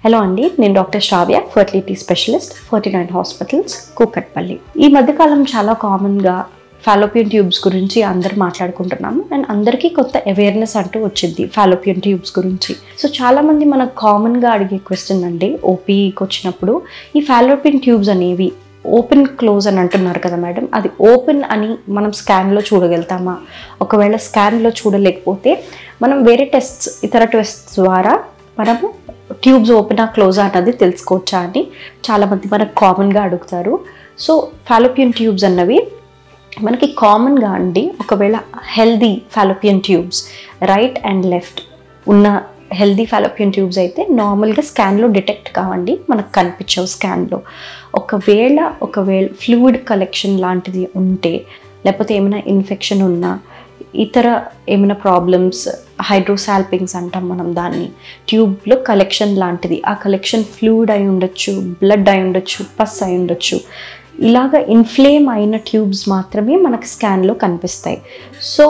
Hello అండి, నేను doctor శ్రావ్య, fertility specialist, 49 hospitals, Kukatpally. ఈ మధ్యకాలం చాలా కామన్గా ఫాలోపియన్ ట్యూబ్స్ గురించి అందరు మాట్లాడుకుంటున్నాము అండ్ అందరికీ కొత్త అవేర్నెస్ అంటూ వచ్చింది ఫాలోపియన్ ట్యూబ్స్ గురించి. సో చాలామంది మనకు కామన్గా అడిగే క్వశ్చన్ అండి, ఓపీకి వచ్చినప్పుడు ఈ ఫాలోపియన్ ట్యూబ్స్ అనేవి ఓపెన్ క్లోజ్ అని అంటున్నారు కదా మేడం, అది ఓపెన్ అని మనం స్కాన్లో చూడగలుగుతామా? ఒకవేళ స్కాన్లో చూడలేకపోతే మనం వేరే టెస్ట్స్, ఇతర టెస్ట్స్ ద్వారా మనము ట్యూబ్స్ ఓపెనా క్లోజా అన్నది తెలుసుకోవచ్చా అని చాలామంది మనకు కామన్గా అడుగుతారు. సో ఫాలోపియన్ ట్యూబ్స్ అన్నవి మనకి కామన్గా అండి, ఒకవేళ healthy Fallopian tubes right and left ఉన్న హెల్దీ ఫాలోపియన్ ట్యూబ్స్ అయితే నార్మల్గా స్కాన్లో డిటెక్ట్ కావండి, మనకు కనిపించవు స్కాన్లో. ఒకవేళ ఫ్లూయిడ్ కలెక్షన్ లాంటిది ఉంటే, లేకపోతే ఏమైనా ఇన్ఫెక్షన్ ఉన్నా, ఇతర ఏమైనా ప్రాబ్లమ్స్, హైడ్రోసాల్పింగ్స్ అంటాం మనం దాన్ని, ట్యూబ్లో కలెక్షన్ లాంటిది, ఆ కలెక్షన్ ఫ్లూయిడ్ అయి ఉండొచ్చు, బ్లడ్ అయి ఉండొచ్చు, పస్ అయి ఉండొచ్చు, ఇలాగ ఇన్ఫ్లేమ్ అయిన ట్యూబ్స్ మాత్రమే మనకు స్కాన్లో కనిపిస్తాయి. సో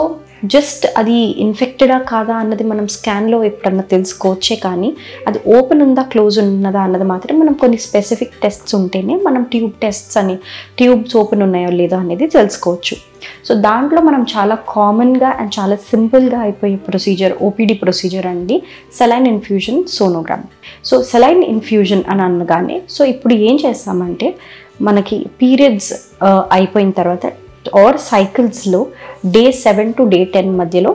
జస్ట్ అది ఇన్ఫెక్టెడా కాదా అన్నది మనం స్కాన్లో ఎప్పుడన్నా తెలుసుకోవచ్చే, కానీ అది ఓపెన్ ఉందా క్లోజ్ ఉన్నదా అన్నది మాత్రం మనం కొన్ని స్పెసిఫిక్ టెస్ట్స్ ఉంటేనే మనం ట్యూబ్ టెస్ట్స్ అని, ట్యూబ్స్ ఓపెన్ ఉన్నాయో లేదో అనేది తెలుసుకోవచ్చు. సో దాంట్లో మనం చాలా కామన్గా అండ్ చాలా సింపుల్గా అయిపోయే ప్రొసీజర్, ఓపీడీ ప్రొసీజర్ అండి, saline infusion sonogram. So saline infusion అని అనగానే, సో ఇప్పుడు ఏం చేస్తామంటే, మనకి పీరియడ్స్ అయిపోయిన తర్వాత ఆర్ సైకిల్స్లో డే 7 to day 10 మధ్యలో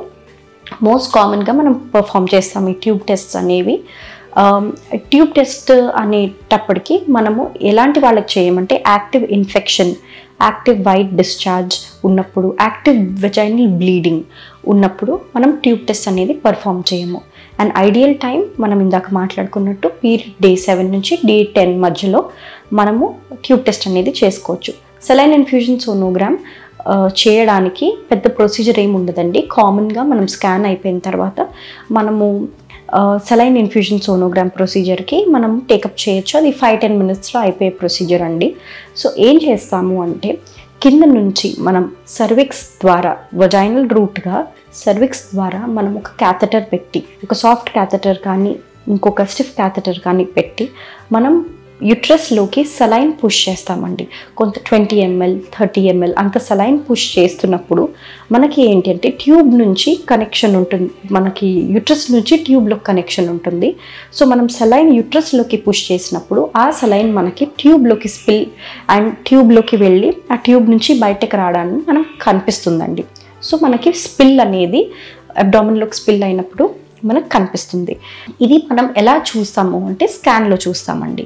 మోస్ట్ కామన్గా మనం పర్ఫామ్ చేస్తాం ఈ ట్యూబ్ టెస్ట్స్ అనేవి. ట్యూబ్ టెస్ట్ అనేటప్పటికి మనము ఎలాంటి వాళ్ళకి చేయమంటే, active infection, active white discharge ఉన్నప్పుడు, యాక్టివ్ వెజైనల్ బ్లీడింగ్ ఉన్నప్పుడు మనం ట్యూబ్ టెస్ట్ అనేది పర్ఫామ్ చేయము. అండ్ ఐడియల్ టైం మనం ఇందాక మాట్లాడుకున్నట్టు పీరియడ్ డే 7 నుంచి డే 10 మధ్యలో మనము ట్యూబ్ టెస్ట్ అనేది చేసుకోవచ్చు. సెలైన్ ఇన్ఫ్యూజన్ సోనోగ్రామ్ చేయడానికి పెద్ద ప్రొసీజర్ ఏమి ఉండదండి. కామన్గా మనం స్కాన్ అయిపోయిన తర్వాత మనము సెలైన్ ఇన్ఫ్యూజన్ సోనోగ్రామ్ ప్రొసీజర్కి మనం టేకప్ చేయొచ్చు. అది 5-10 minutesలో అయిపోయే ప్రొసీజర్ అండి. సో ఏం చేస్తాము అంటే, కింద నుంచి మనం సర్విక్స్ ద్వారా, వజైనల్ రూట్గా సర్విక్స్ ద్వారా మనం ఒక క్యాథెటర్ పెట్టి, ఒక సాఫ్ట్ క్యాథెటర్ కానీ ఇంకొక స్టిఫ్ క్యాథెటర్ కానీ పెట్టి మనం యుట్రస్లోకి సలైన్ పుష్ చేస్తామండి. కొంత 20 ml 30 ml అంత సలైన్ పుష్ చేస్తున్నప్పుడు మనకి ఏంటి అంటే, ట్యూబ్ నుంచి కనెక్షన్ ఉంటుంది, మనకి యుట్రస్ నుంచి ట్యూబ్లోకి కనెక్షన్ ఉంటుంది. సో మనం సలైన్ యుట్రస్లోకి పుష్ చేసినప్పుడు ఆ సలైన్ మనకి ట్యూబ్లోకి స్పిల్ అండ్ ట్యూబ్లోకి వెళ్ళి ఆ ట్యూబ్ నుంచి బయటకు రావడానికి మనకు కనిపిస్తుందండి. సో మనకి స్పిల్ అనేది అబ్డామిన్లోకి స్పిల్ అయినప్పుడు మనకు కనిపిస్తుంది. ఇది మనం ఎలా చూస్తాము అంటే, స్కాన్లో చూస్తామండి.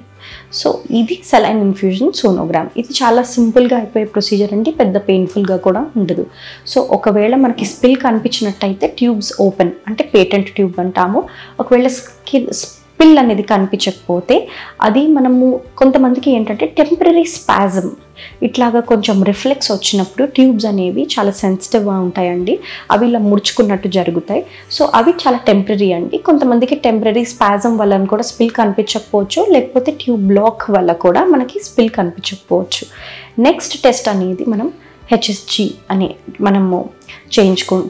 సో ఇది సెలైన్ ఇన్ఫ్యూజన్ సోనోగ్రామ్. ఇది చాలా సింపుల్గా అయిపోయే ప్రొసీజర్ అండి, పెద్ద పెయిన్ఫుల్గా కూడా ఉండదు. సో ఒకవేళ మనకి స్పిల్ కనిపించినట్టయితే ట్యూబ్స్ ఓపెన్ అంటే పేటెంట్ ట్యూబ్ అంటాము. ఒకవేళ స్పిల్ అనేది కనిపించకపోతే అది మనము, కొంతమందికి ఏంటంటే టెంపరరీ స్పాజమ్, ఇట్లాగా కొంచెం రిఫ్లెక్స్ వచ్చినప్పుడు ట్యూబ్స్ అనేవి చాలా సెన్సిటివ్గా ఉంటాయండి, అవి ఇలా ముడుచుకున్నట్టు జరుగుతాయి. సో అవి చాలా టెంపరరీ అండి. కొంతమందికి టెంపరరీ స్పాజమ్ వల్ల కూడా స్పిల్ కనిపించకపోవచ్చు, లేకపోతే ట్యూబ్ బ్లాక్ వల్ల కూడా మనకి స్పిల్ కనిపించకపోవచ్చు. నెక్స్ట్ టెస్ట్ అనేది మనం హెచ్ఎస్జి అని మనము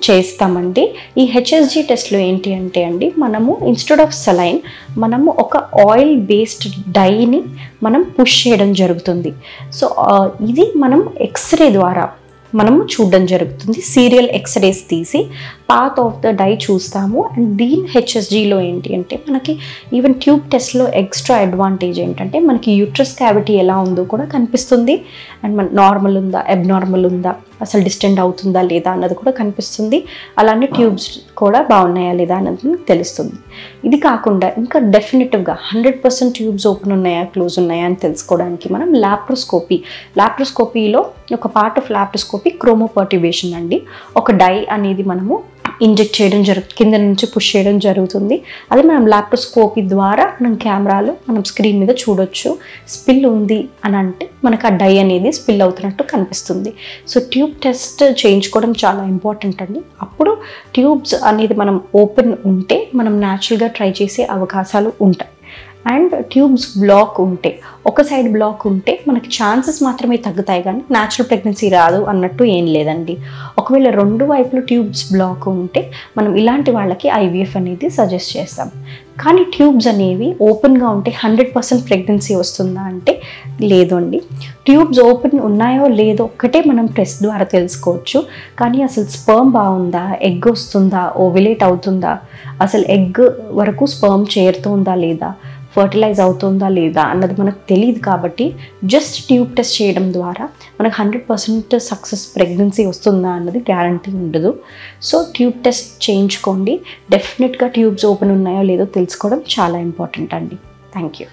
చేస్తామండి. ఈ హెచ్ఎస్జి టెస్ట్లో ఏంటి అంటే అండి, మనము ఇన్స్టెడ్ ఆఫ్ సెలైన్ మనము ఒక ఆయిల్ బేస్డ్ డైని మనం పుష్ చేయడం జరుగుతుంది. సో ఇది మనం ఎక్స్రే ద్వారా మనము చూడడం జరుగుతుంది. సీరియల్ ఎక్స్రేస్ తీసి పాత్ ఆఫ్ ద డై చూస్తాము. అండ్ దీని హెచ్ఎస్జిలో ఏంటి అంటే, మనకి ఈవెన్ ట్యూబ్ టెస్ట్లో ఎక్స్ట్రా అడ్వాంటేజ్ ఏంటంటే, మనకి యూట్రస్ క్యావిటీ ఎలా ఉందో కూడా కనిపిస్తుంది. అండ్ మన నార్మల్ ఉందా, అబ్నార్మల్ ఉందా, అసలు డిస్టెండ్ అవుతుందా లేదా అన్నది కూడా కనిపిస్తుంది. అలానే ట్యూబ్స్ కూడా బాగున్నాయా లేదా అన్నది తెలుస్తుంది. ఇది కాకుండా ఇంకా డెఫినెటివ్గా 100% ట్యూబ్స్ ఓపెన్ ఉన్నాయా క్లోజ్ ఉన్నాయా అని తెలుసుకోవడానికి మనం లాప్రోస్కోపీలో ఒక పార్ట్ ఆఫ్ లాప్రోస్కోపీ క్రోమోపర్టివేషన్ అండి. ఒక డై అనేది మనము ఇంజెక్ట్ చేయడం జరుగుతుంది, కింద నుంచి పుష్ చేయడం జరుగుతుంది. అది మనం లాప్రోస్కోపీ ద్వారా మనం కెమెరాలో మనం స్క్రీన్ మీద చూడొచ్చు. స్పిల్ ఉంది అని అంటే మనకు ఆ డై అనేది స్పిల్ అవుతున్నట్టు కనిపిస్తుంది. సో ట్యూబ్ టెస్ట్ చేయించుకోవడం చాలా ఇంపార్టెంట్ అండి. అప్పుడు ట్యూబ్స్ అనేది మనం ఓపెన్ ఉంటే మనం న్యాచురల్గా ట్రై చేసే అవకాశాలు ఉంటాయి. అండ్ ట్యూబ్స్ బ్లాక్ ఉంటే, ఒక సైడ్ బ్లాక్ ఉంటే మనకి ఛాన్సెస్ మాత్రమే తగ్గుతాయి కానీ న్యాచురల్ ప్రెగ్నెన్సీ రాదు అన్నట్టు ఏం లేదండి. ఒకవేళ రెండు వైపులు ట్యూబ్స్ బ్లాక్ ఉంటే మనం ఇలాంటి వాళ్ళకి ఐవీఎఫ్ అనేది సజెస్ట్ చేస్తాం. కానీ ట్యూబ్స్ అనేవి ఓపెన్గా ఉంటే 100% ప్రెగ్నెన్సీ వస్తుందా అంటే లేదు అండి. ట్యూబ్స్ ఓపెన్ ఉన్నాయో లేదో ఒక్కటే మనం టెస్ట్ ద్వారా తెలుసుకోవచ్చు. కానీ అసలు స్పర్మ్ బాగుందా, ఎగ్ వస్తుందా, ఓవిలేట్ అవుతుందా, అసలు ఎగ్ వరకు స్పర్మ్ చేరుతుందా లేదా, ఫర్టిలైజ్ అవుతుందా లేదా అన్నది మనకు తెలియదు. కాబట్టి జస్ట్ ట్యూబ్ టెస్ట్ చేయడం ద్వారా మనకు 100% సక్సెస్ ప్రెగ్నెన్సీ వస్తుందా అన్నది గ్యారంటీ ఉండదు. సో ట్యూబ్ టెస్ట్ చేయించుకోండి. డెఫినెట్గా ట్యూబ్స్ ఓపెన్ ఉన్నాయో లేదో తెలుసుకోవడం చాలా ఇంపార్టెంట్ అండి. Thank you.